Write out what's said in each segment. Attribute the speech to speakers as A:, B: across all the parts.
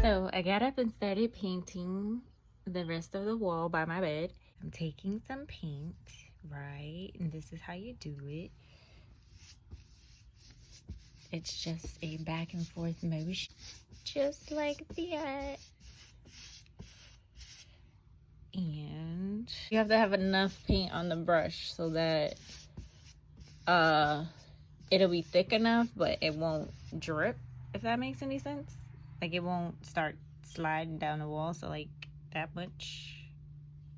A: So I got up and started painting the rest of the wall by my bed. I'm taking some paint, right? And this is how you do it. It's just a back and forth motion, just like that. And you have to have enough paint on the brush so that it'll be thick enough, but it won't drip, if that makes any sense. Like it won't start sliding down the wall, so like that much.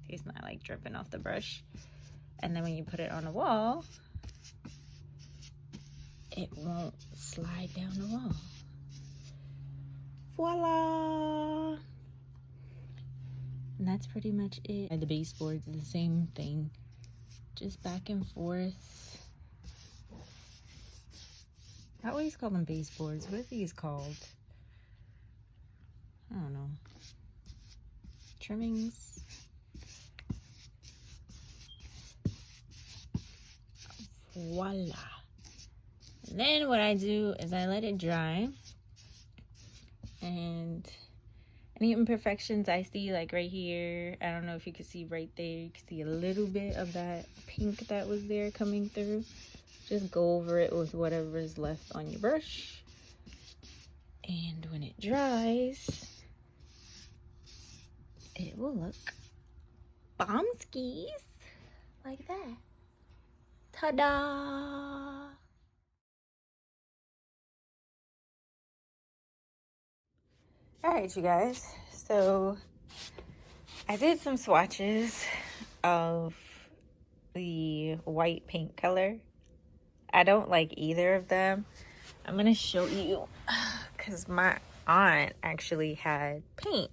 A: It's not like dripping off the brush. And then when you put it on the wall, it won't slide down the wall. Voila! And that's pretty much it. And the baseboards, the same thing. Just back and forth. I always call them baseboards. What are these called? I don't know. Trimmings. Voila. And then what I do is I let it dry. And any imperfections I see, like right here, I don't know if you can see right there, you can see a little bit of that pink that was there coming through. Just go over it with whatever is left on your brush. And when it dries, it will look bombskis like that. Ta-da! Alright, you guys. So I did some swatches of the white paint color. I don't like either of them. I'm gonna show you because my aunt actually had paint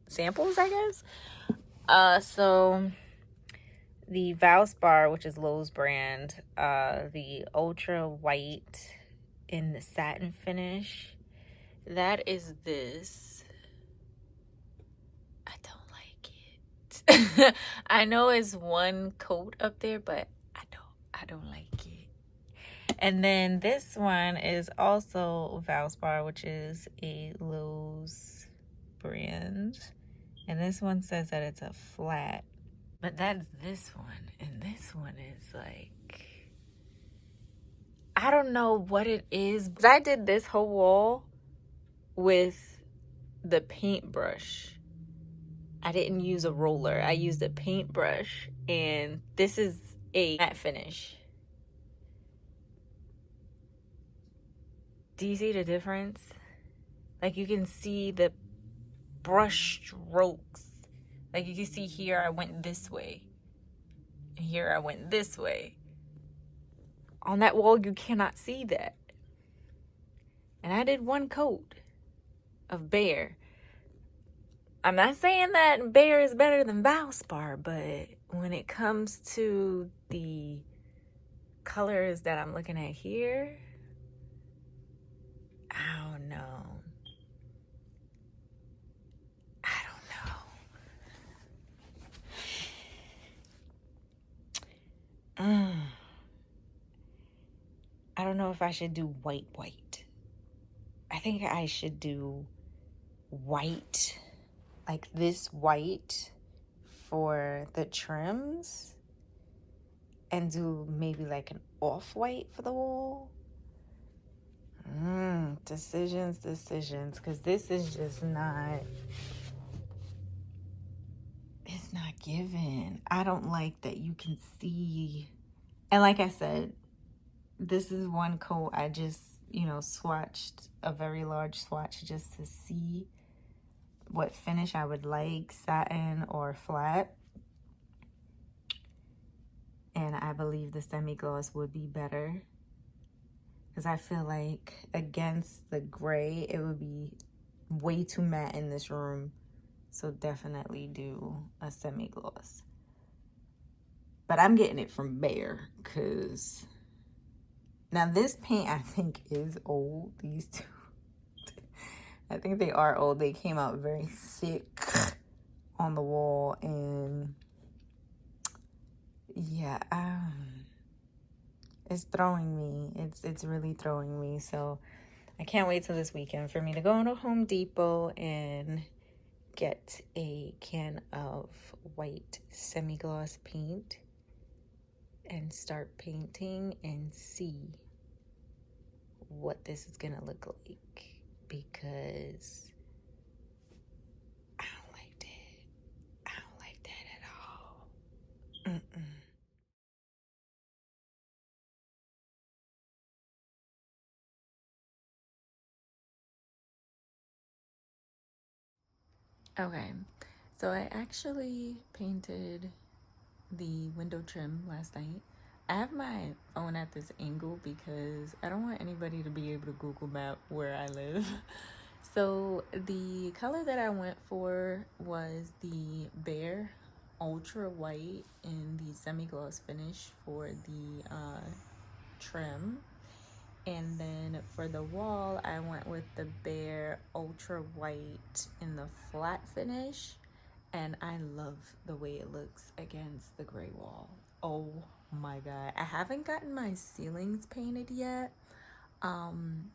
A: samples, I guess. So the Valspar, which is Lowe's brand, the ultra white in the satin finish, that is this. I don't like it. I know it's one coat up there, but I don't like it. And then this one is also Valspar, which is a Lowe's brand. And this one says that it's a flat. But that's this one. And this one is like, I don't know what it is. I did this whole wall with the paintbrush. I didn't use a roller. I used a paintbrush. And this is a matte finish. Do you see the difference? Like you can see the brush strokes. Like you can see here I went this way. And here I went this way. On that wall you cannot see that. And I did one coat of Behr. I'm not saying that Behr is better than Valspar, but when it comes to the colors that I'm looking at here, I don't know. I don't know if I should do white. I think I should do white, like this white for the trims, and do maybe like an off-white for the wall. Decisions, because this is just not, it's not given. I don't like that you can see. And like I said, this is one coat I just, swatched a very large swatch just to see what finish I would like, satin or flat. And I believe the semi-gloss would be better, because I feel like against the gray, it would be way too matte in this room. So definitely do a semi-gloss. But I'm getting it from Behr, because now this paint I think is old. These two, I think they are old. They came out very thick on the wall, and yeah, it's throwing me. It's really throwing me. So I can't wait till this weekend for me to go to Home Depot and get a can of white semi-gloss paint and start painting and see what this is gonna look like, because I don't like that. I don't like that at all. Mm-mm. Okay, so I actually painted the window trim last night. I have my phone at this angle because I don't want anybody to be able to Google map where I live. So the color that I went for was the Bare Ultra White in the semi-gloss finish for the trim. And then for the wall, I went with the Bare Ultra White in the flat finish. And I love the way it looks against the gray wall. Oh my God. I haven't gotten my ceilings painted yet. And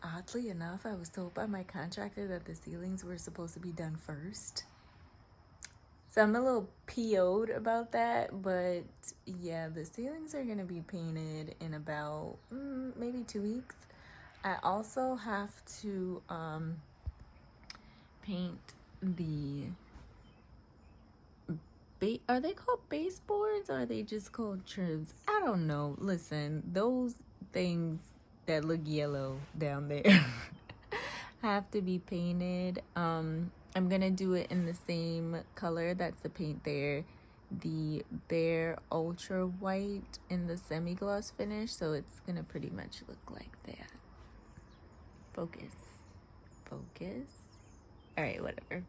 A: oddly enough, I was told by my contractor that the ceilings were supposed to be done first. So I'm a little PO'd about that, but yeah, the ceilings are gonna be painted in about maybe 2 weeks. I also have to paint the are they called baseboards or are they just called trims? I don't know. Listen, those things that look yellow down there have to be painted. I'm gonna do it in the same color that's the paint there, the Bare Ultra White in the semi-gloss finish, so it's gonna pretty much look like that. Focus. Focus. All right, whatever.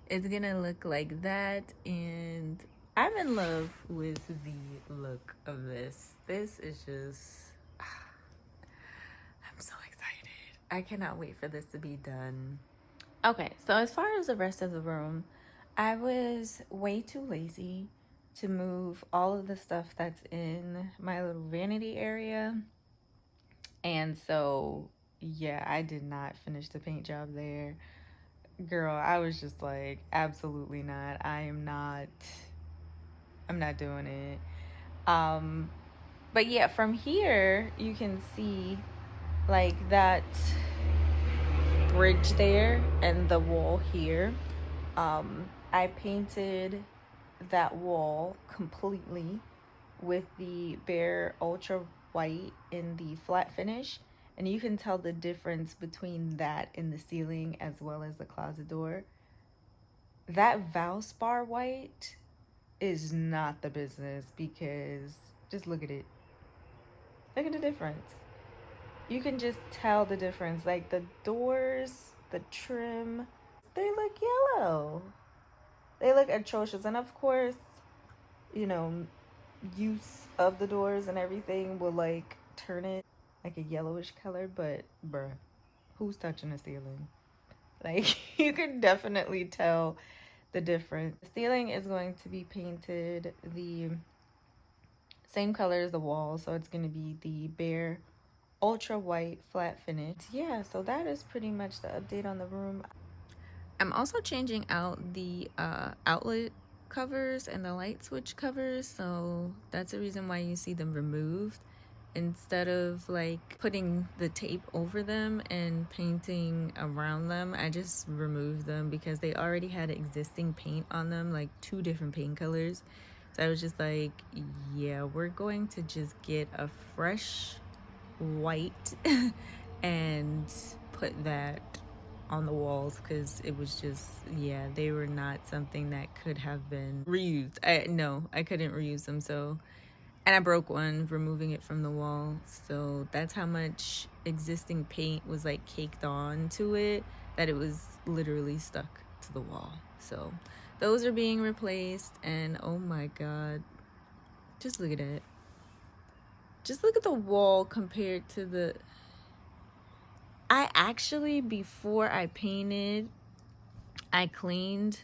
A: It's gonna look like that, and I'm in love with the look of this. This is just, I'm so excited. I cannot wait for this to be done. Okay, so as far as the rest of the room, I was way too lazy to move all of the stuff that's in my little vanity area. And so, yeah, I did not finish the paint job there. Girl, I was just like, absolutely not. I'm not doing it. But yeah, from here you can see like that bridge there and the wall here. I painted that wall completely with the Bare Ultra White in the flat finish, and you can tell the difference between that and the ceiling as well as the closet door. That Valspar white is not the business, because just look at it. Look at the difference. You can just tell the difference. Like the doors, the trim, they look yellow. They look atrocious. And of course, you know, use of the doors and everything will like turn it like a yellowish color, but bruh, who's touching the ceiling? Like you can definitely tell the difference. The ceiling is going to be painted the same color as the wall, so it's going to be the Bare Ultra White flat finish. Yeah, so that is pretty much the update on the room. I'm also changing out the outlet covers and the light switch covers, so that's the reason why you see them removed. Instead of like putting the tape over them and painting around them, I just removed them because they already had existing paint on them, like 2 different paint colors. So I was just like, yeah, we're going to just get a fresh white and put that on the walls, because it was just, yeah, they were not something that could have been reused. I couldn't reuse them. So, and I broke one removing it from the wall, so that's how much existing paint was like caked on to it, that it was literally stuck to the wall. So those are being replaced, and oh my god, just look at it. Just look at the wall compared to the... I actually, before I painted, I cleaned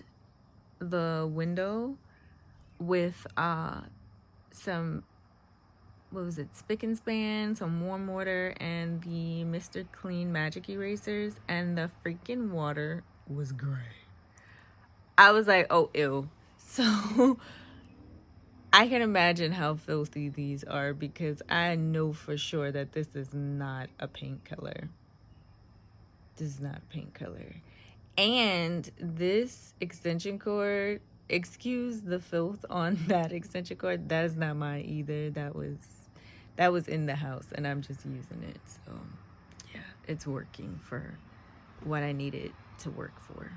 A: the window with some, what was it, Spick and Span, some warm water, and the Mr. Clean Magic Erasers, and the freaking water was gray. I was like, oh, ew. So I can imagine how filthy these are, because I know for sure that this is not a paint color. This is not a paint color. And this extension cord, excuse the filth on that extension cord, that is not mine either. That was in the house, and I'm just using it. So yeah, it's working for what I need it to work for.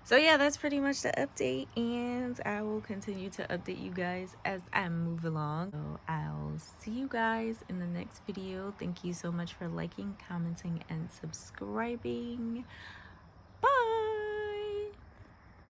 A: So yeah, that's pretty much the update, and I will continue to update you guys as I move along. So I'll see you guys in the next video. Thank you so much for liking, commenting, and subscribing.